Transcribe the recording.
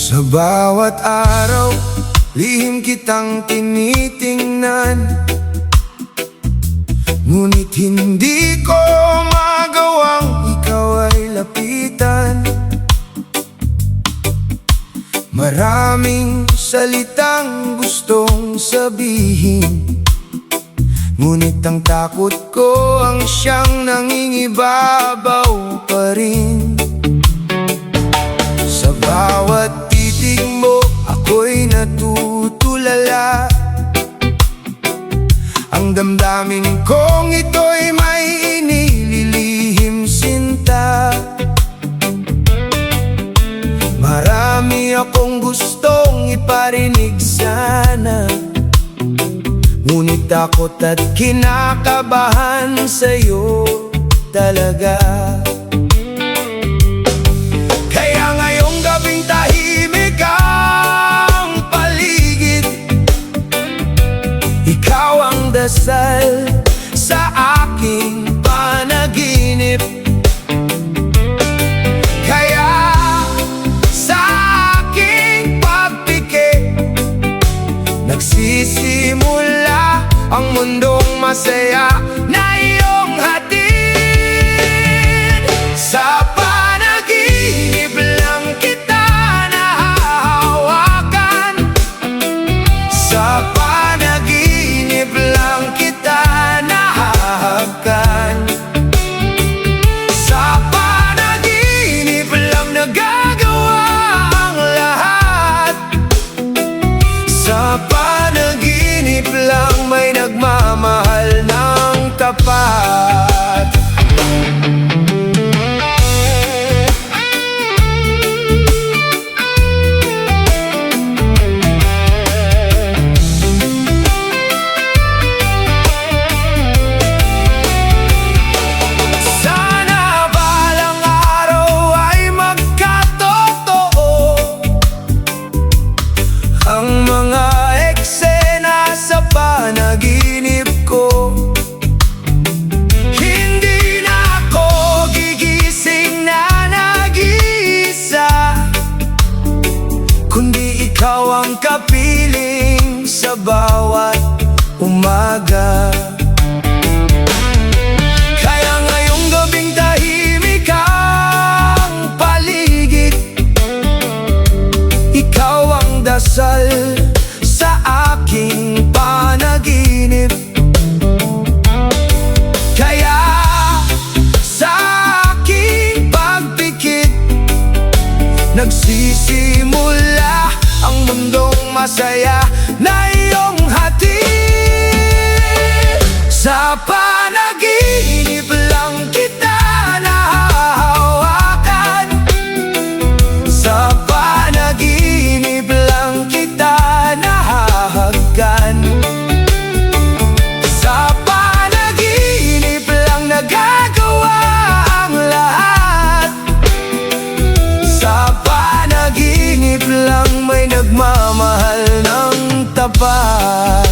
Sa bawat araw, lihim kitang tinitingnan, ngunit hindi ko magawang ikaw ay lapitan. Maraming salitang gustong sabihin, ngunit ang takot ko ang siyang nangingibabaw pa rin. Sa bawat titig mo, ako'y natutulala. Ang damdamin kong ito'y may inililihim sinta. Marami akong gustong iparinig sana, ngunit takot at kinakabahan sa'yo talaga. Kaya ngayong gabing tahimik ang paligid, ikaw ang dasal sa aking panaginip. Kaya sa aking pagpikit, nagsisimula ang mundong masaya na iyong hatid. Sa panaginip lang kita nahahawakan, sa panaginip lang kita nahahawakan, sa panaginip lang nagagawa ang lahat, sa panaginip lang may nagmamahal ng tapat. Sana balang araw ay magkatotoo ang mga eksena sa panaginip ko. Hindi na ako gigising na nag-iisa, kundi ikaw ang kapiling sa bawat umaga. Kaya ngayong gabing tahimik ang paligid, ikaw ang dasal sa aking panaginip. Kaya sa aking pagpikit, nagsisimula ang mundong masaya na iyong hatid. Sa panaginip lang kita nahahawakan, sa panaginip lang kita nahahagkan, sa panaginip lang nagagawa ang lahat, sa panaginip lang may nagmamahal ng tapat.